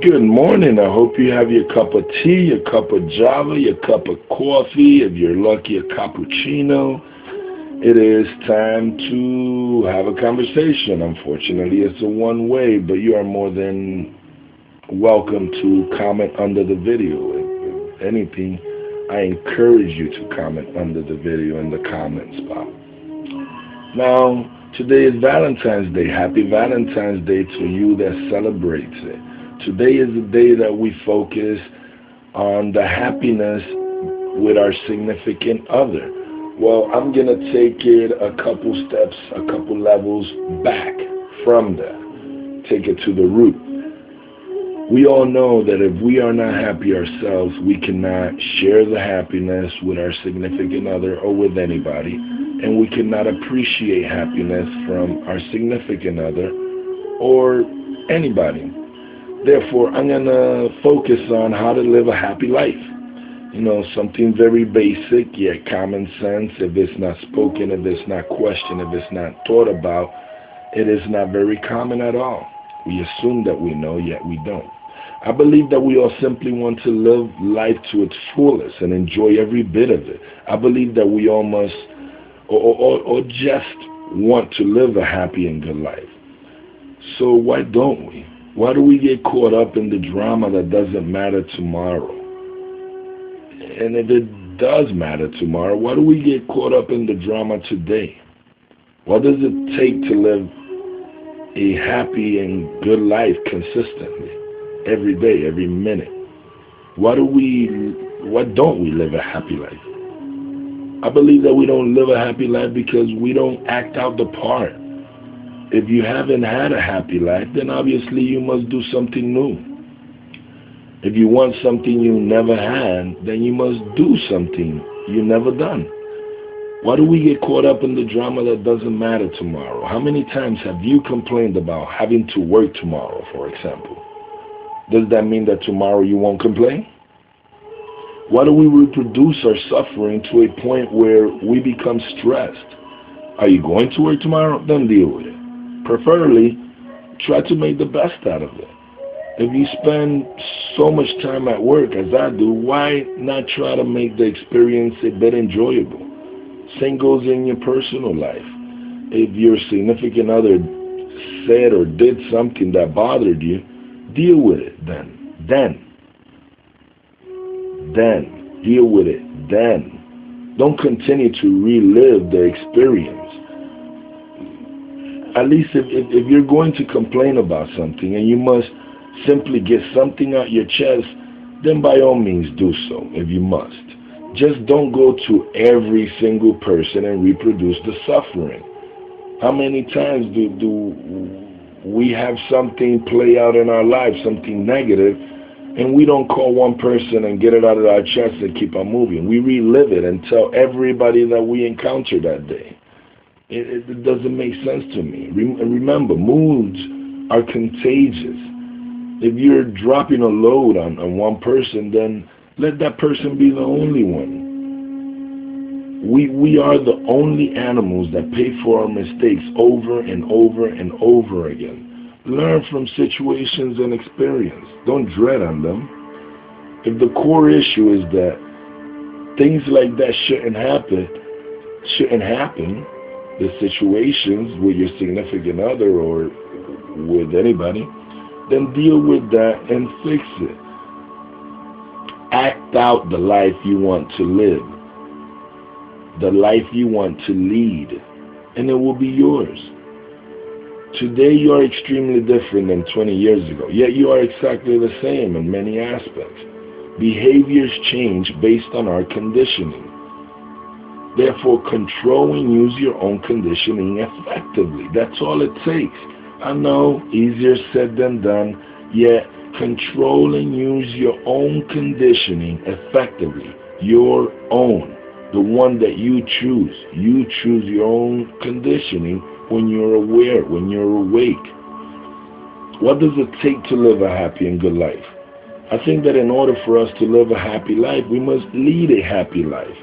Good morning. I hope you have your cup of tea, your cup of java, your cup of coffee, if you're lucky, a cappuccino. It is time to have a conversation. Unfortunately, it's a one way, but you are more than welcome to comment under the video. If anything, I encourage you to comment under the video in the comment spot. Now, today is Valentine's Day. Happy Valentine's Day to you that celebrates it. Today is the day that we focus on the happiness with our significant other. Well, I'm going to take it a couple steps, a couple levels back from that. Take it to the root. We all know that if we are not happy ourselves, we cannot share the happiness with our significant other or with anybody, and we cannot appreciate happiness from our significant other or anybody. Therefore, I'm going to focus on how to live a happy life. You know, something very basic, yet common sense. If it's not spoken, if it's not questioned, if it's not thought about, it is not very common at all. We assume that we know, yet we don't. I believe that we all simply want to live life to its fullest and enjoy every bit of it. I believe that we all must, or just want to live a happy and good life. So why don't we? Why do we get caught up in the drama that doesn't matter tomorrow? And if it does matter tomorrow, why do we get caught up in the drama today? What does it take to live a happy and good life consistently, every day, every minute? Why don't we live a happy life? I believe that we don't live a happy life because we don't act out the part. If you haven't had a happy life, then obviously you must do something new. If you want something you never had, then you must do something you never done. Why do we get caught up in the drama that doesn't matter tomorrow? How many times have you complained about having to work tomorrow, for example? Does that mean that tomorrow you won't complain? Why do we reproduce our suffering to a point where we become stressed? Are you going to work tomorrow? Then deal with it. Preferably, try to make the best out of it. If you spend so much time at work as I do, why not try to make the experience a bit enjoyable? Same goes in your personal life. If your significant other said or did something that bothered you, deal with it then. Deal with it then. Don't continue to relive the experience. At least if you're going to complain about something and you must simply get something out your chest, then by all means do so if you must. Just don't go to every single person and reproduce the suffering. How many times do we have something play out in our lives, something negative, and we don't call one person and get it out of our chest and keep on moving? We relive it and tell everybody that we encounter that day. It doesn't make sense to me. Remember, moods are contagious. If you're dropping a load on one person, then let that person be the only one. We are the only animals that pay for our mistakes over and over and over again. Learn from situations and experience. Don't dread on them. If the core issue is that things like that shouldn't happen, the situations with your significant other or with anybody, then deal with that and fix it. Act out the life you want to live, the life you want to lead, and it will be yours. Today you are extremely different than 20 years ago, yet you are exactly the same in many aspects. Behaviors change based on our conditioning. Therefore, control and use your own conditioning effectively. That's all it takes. I know, easier said than done, yet control and use your own conditioning effectively. Your own, the one that you choose. You choose your own conditioning when you're aware, when you're awake. What does it take to live a happy and good life? I think that in order for us to live a happy life, we must lead a happy life.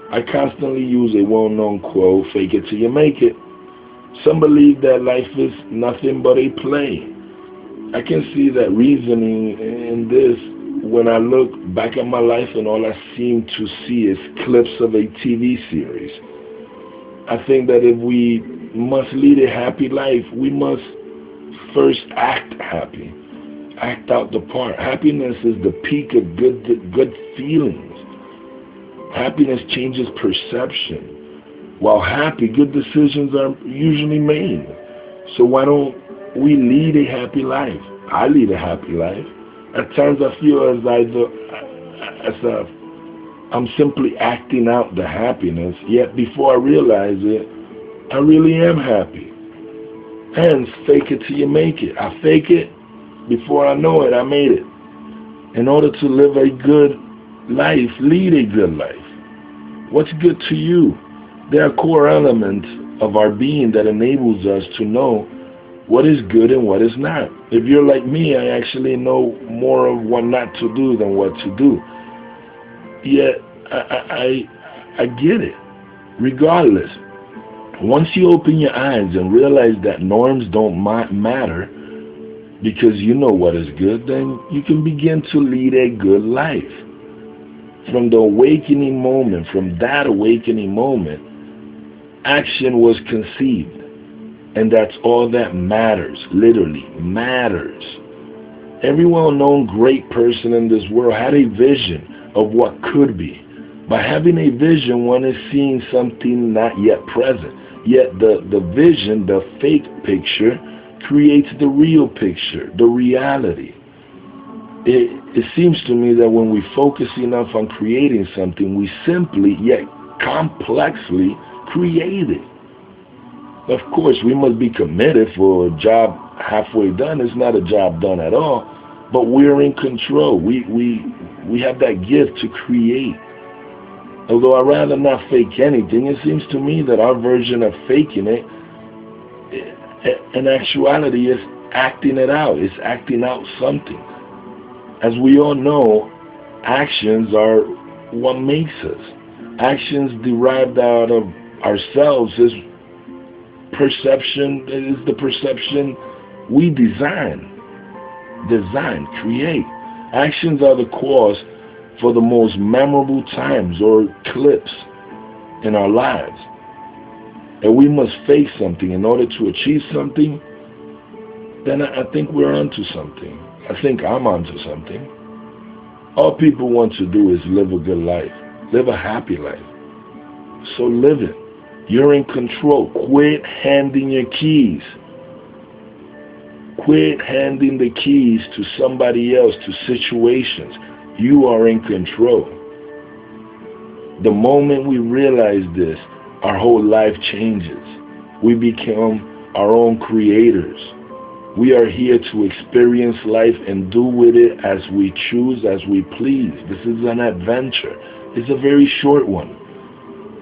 I constantly use a well-known quote, fake it till you make it. Some believe that life is nothing but a play. I can see that reasoning in this when I look back at my life and all I seem to see is clips of a TV series. I think that if we must lead a happy life, we must first act happy. Act out the part. Happiness is the peak of good feelings. Happiness changes perception. While happy, good decisions are usually made. So why don't we lead a happy life? I lead a happy life. At times I feel I'm simply acting out the happiness, yet before I realize it, I really am happy. Hence, fake it till you make it. I fake it, before I know it, I made it. In order to live a good life, lead a good life. What's good to you? There are core elements of our being that enables us to know what is good and what is not. If you're like me, I actually know more of what not to do than what to do. Yet, I get it. Regardless, once you open your eyes and realize that norms don't matter because you know what is good, then you can begin to lead a good life. From the awakening moment, from that awakening moment, action was conceived. And that's all that matters, literally matters. Every well-known great person in this world had a vision of what could be. By having a vision, one is seeing something not yet present. Yet the vision, the fake picture, creates the real picture, the reality. It seems to me that when we focus enough on creating something, we simply, yet complexly, create it. Of course, we must be committed. For a job halfway done is not a job done at all, but we're in control. We have that gift to create. Although I'd rather not fake anything, it seems to me that our version of faking it, in actuality, is acting it out. It's acting out something. As we all know, actions are what makes us. Actions derived out of ourselves is perception. It is the perception we design, create. Actions are the cause for the most memorable times or clips in our lives. And we must face something in order to achieve something. Then I think we're onto something. I think I'm onto something. All people want to do is live a good life, live a happy life. So live it. You're in control. Quit handing your keys. Quit handing the keys to somebody else, to situations. You are in control. The moment we realize this, our whole life changes. We become our own creators. We are here to experience life and do with it as we choose, as we please. This is an adventure. It's a very short one.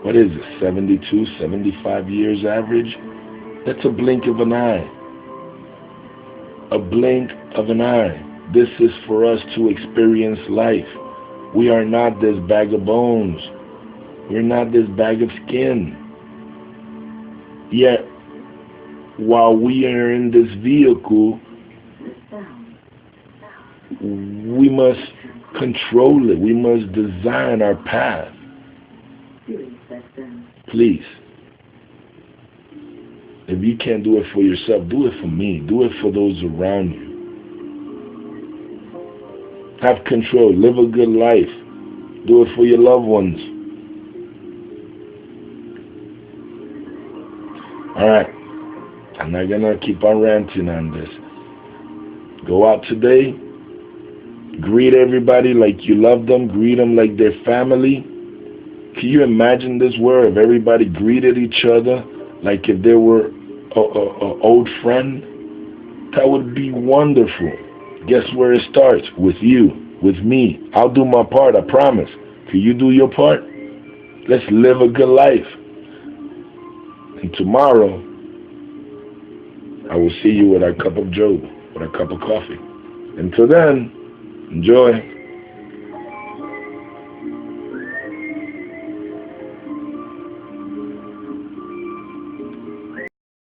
What is it, 72, 75 years average? That's a blink of an eye. A blink of an eye. This is for us to experience life. We are not this bag of bones. We're not this bag of skin. Yet, while we are in this vehicle, we must control it. We must design our path. Please. If you can't do it for yourself, do it for me. Do it for those around you. Have control. Live a good life. Do it for your loved ones. Alright. I'm not going to keep on ranting on this. Go out today. Greet everybody like you love them. Greet them like their family. Can you imagine this world if everybody greeted each other like if they were an old friend? That would be wonderful. Guess where it starts? With you, with me. I'll do my part, I promise. Can you do your part? Let's live a good life. And tomorrow, I will see you with a cup of joe, with a cup of coffee. Until then, enjoy.